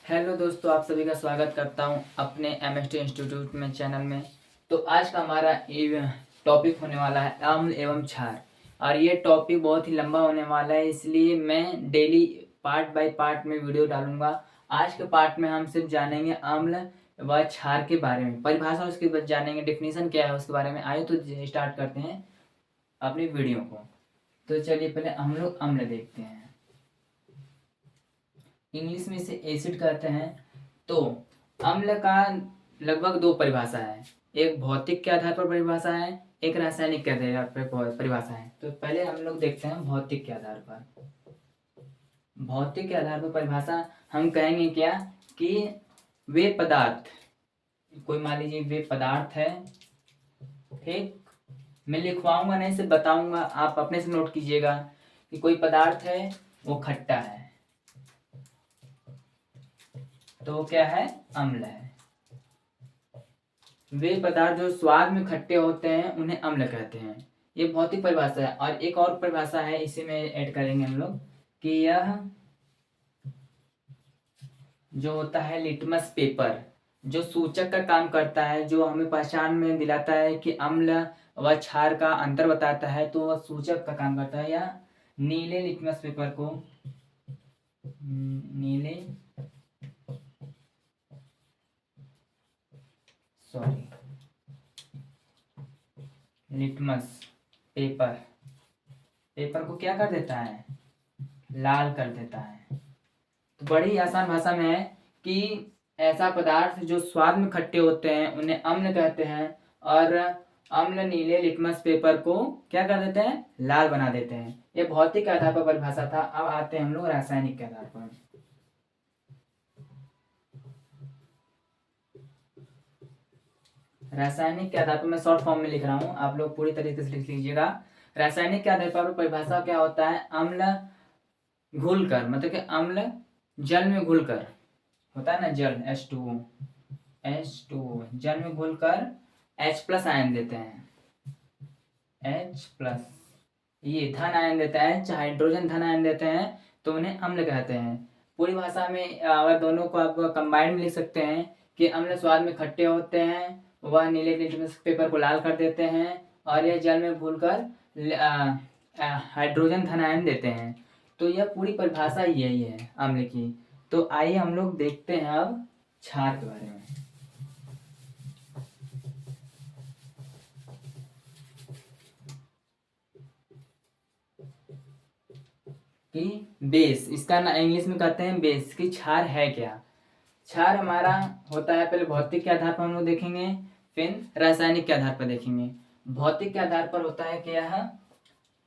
Hello दोस्तों, आप सभी का स्वागत करता हूं अपने एमएसटी इंस्टीट्यूट में चैनल में। तो आज का हमारा टॉपिक होने वाला है अम्ल एवं क्षार। और ये टॉपिक बहुत ही लंबा होने वाला है, इसलिए मैं डेली पार्ट बाय पार्ट में वीडियो डालूंगा। आज के पार्ट में हम सिर्फ जानेंगे अम्ल व क्षार के बारे में, परिभाषा उसके बाद जानेंगे, डेफिनेशन क्या है उसके बारे में। आइए तो स्टार्ट करते हैं अपनी वीडियो को। तो चलिए पहले हम लोग अम्ल देखते हैं। इंग्लिश में इसे एसिड कहते हैं। तो अम्ल का लगभग दो परिभाषा है, एक भौतिक के आधार पर परिभाषा है, एक रासायनिक के आधार पर परिभाषा है। तो पहले हम लोग देखते हैं भौतिक के आधार पर। भौतिक के आधार पर परिभाषा हम कहेंगे क्या कि वे पदार्थ, कोई मान लीजिए वे पदार्थ है, ठीक। मैं लिखवाऊंगा नहीं, सिर्फ बताऊंगा, आप अपने से नोट कीजिएगा कि कोई पदार्थ है वो खट्टा है तो वो क्या है, अम्ल है। वे पदार्थ जो स्वाद में खट्टे होते हैं उन्हें अम्ल कहते हैं। ये भौतिक परिभाषा है। और एक और परिभाषा है, इसी में ऐड करेंगे हम लोग कि यह जो होता है लिटमस पेपर, जो सूचक का काम करता है, जो हमें पहचान में दिलाता है कि अम्ल व क्षार का अंतर बताता है, तो वह सूचक का काम करता है। या नीले लिटमस पेपर को, नीले सॉरी लिटमस पेपर, पेपर को क्या कर देता है, लाल कर देता है। तो बड़ी आसान भाषा में है कि ऐसा पदार्थ जो स्वाद में खट्टे होते हैं उन्हें अम्ल कहते हैं, और अम्ल नीले लिटमस पेपर को क्या कर देते हैं, लाल बना देते हैं। ये भौतिक के आधार पर परिभाषा था। अब आते हैं हम लोग रासायनिक के आधार पर। रासायनिक के आधार पर मैं शॉर्ट फॉर्म में लिख रहा हूं, आप लोग पूरी तरीके से लिख लीजिएगा। रासायनिक के आधार पर परिभाषा क्या होता है, अम्ल घुलकर, मतलब कि अम्ल जल में घुलकर, होता है ना जल, H2O जल में घुलकर H+ आयन देते हैं, H+, ये धन आयन देता है, चाहे हाइड्रोजन धन आयन देते हैं, तो उन्हें अम्ल कहते हैं। पूरी भाषा में अगर दोनों को आप कंबाइंड में लिख सकते हैं कि अम्ल स्वाद में खट्टे होते हैं, वह नीले लिटमस पेपर को लाल कर देते हैं, और यह जल में घुलकर हाइड्रोजन धन आयन देते हैं। तो यह पूरी परिभाषा यही है अम्ल की। तो आइए हम लोग देखते हैं अब क्षार के बारे में। कि बेस, इसका ना इंग्लिश में कहते हैं बेस, कि क्षार है क्या। क्षार हमारा होता है, पहले भौतिक के आधार पर हम लोग देखेंगे, फिर रासायनिक के आधार पर देखेंगे। भौतिक के आधार पर होता है कि यह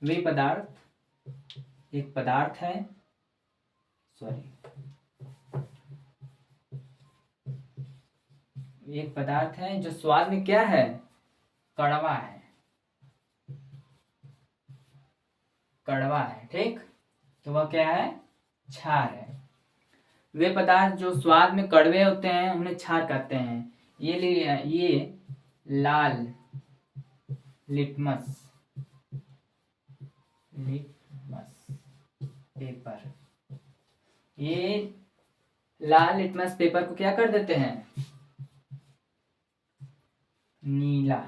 वे पदार्थ, एक पदार्थ है, एक पदार्थ है जो स्वाद में क्या है, कड़वा है, कड़वा है, ठीक। तो वह क्या है, क्षार है। वे पदार्थ जो स्वाद में कड़वे होते हैं उन्हें क्षार कहते हैं। ये लाल लिटमस पेपर, ये लाल लिटमस पेपर को क्या कर देते हैं, नीला।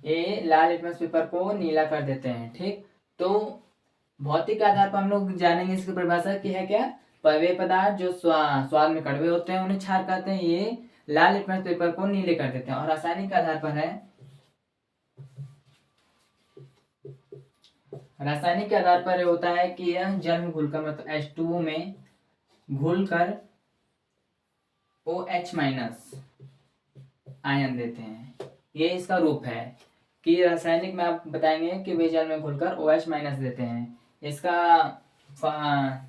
ये लाल लिटमस पेपर को नीला कर देते हैं, ठीक। तो भौतिक आधार पर हम लोग जानेंगे इसकी परिभाषा की है क्या, वे पदार्थ जो स्वाद में कड़वे होते हैं उन्हें क्षार कहते हैं, ये लाल लिटमस पेपर को नीले कर देते हैं। और रासायनिक आधार पर है, रासायनिक के आधार पर होता है कि यह जल में घुलकर, मतलब H2O में घुलकर OH- आयन देते हैं। ये इसका रूप है कि रासायनिक में आप बताएंगे कि वे जल में घुलकर OH- देते हैं। इसका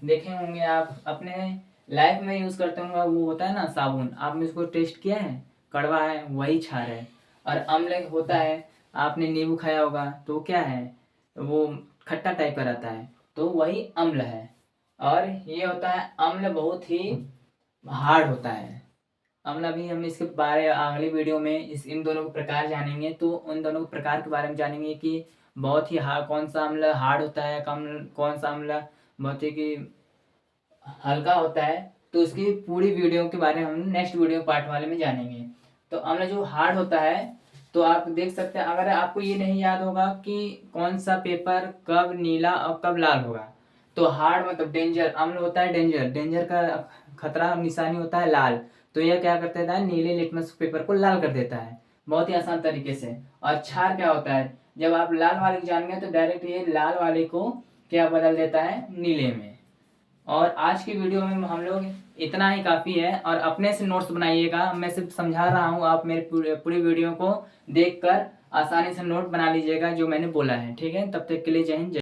देखे होंगे आप अपने लाइफ में यूज करते होंगे, वो होता है ना साबुन, आपने इसको टेस्ट किया है, कड़वा है, वही क्षार है। और अम्ल होता है, आपने नींबू खाया होगा तो क्या है, वो खट्टा टाइप का रहता है, तो वही अम्ल है। और ये होता है अम्ल बहुत ही हार्ड होता है अम्ल। अभी हम इसके बारे अगली वीडियो में इन दोनों के प्रकार जानेंगे, तो उन दोनों के प्रकार के बारे में जानेंगे कि बहुत ही कौन सा अम्ल हार्ड होता है, कौन सा अम्ल बहुत ही कि हल्का होता है तो उसकी पूरी वीडियो के बारे में हम नेक्स्ट वीडियो पार्ट वाले में जानेंगे। तो अम्ल जो हार्ड होता है, तो आप देख सकते हैं, अगर आपको ये नहीं याद होगा कि कौन सा पेपर कब नीला और कब लाल होगा, तो हार्ड मतलब डेंजर, अम्ल होता है डेंजर, डेंजर का खतरा निशानी होता है लाल, तो यह क्या कर देता है, नीले लिटमस पेपर को लाल कर देता है बहुत ही आसान तरीके से। और क्षार क्या होता है, जब आप लाल वाले को जान गए तो डायरेक्ट ये लाल वाले को क्या बदल देता है, नीले में। और आज की वीडियो में हम लोग इतना ही काफ़ी है, और अपने से नोट्स बनाइएगा, मैं सिर्फ समझा रहा हूँ, आप मेरे पूरी वीडियो को देखकर आसानी से नोट बना लीजिएगा जो मैंने बोला है। ठीक है, तब तक के लिए जय हिंद।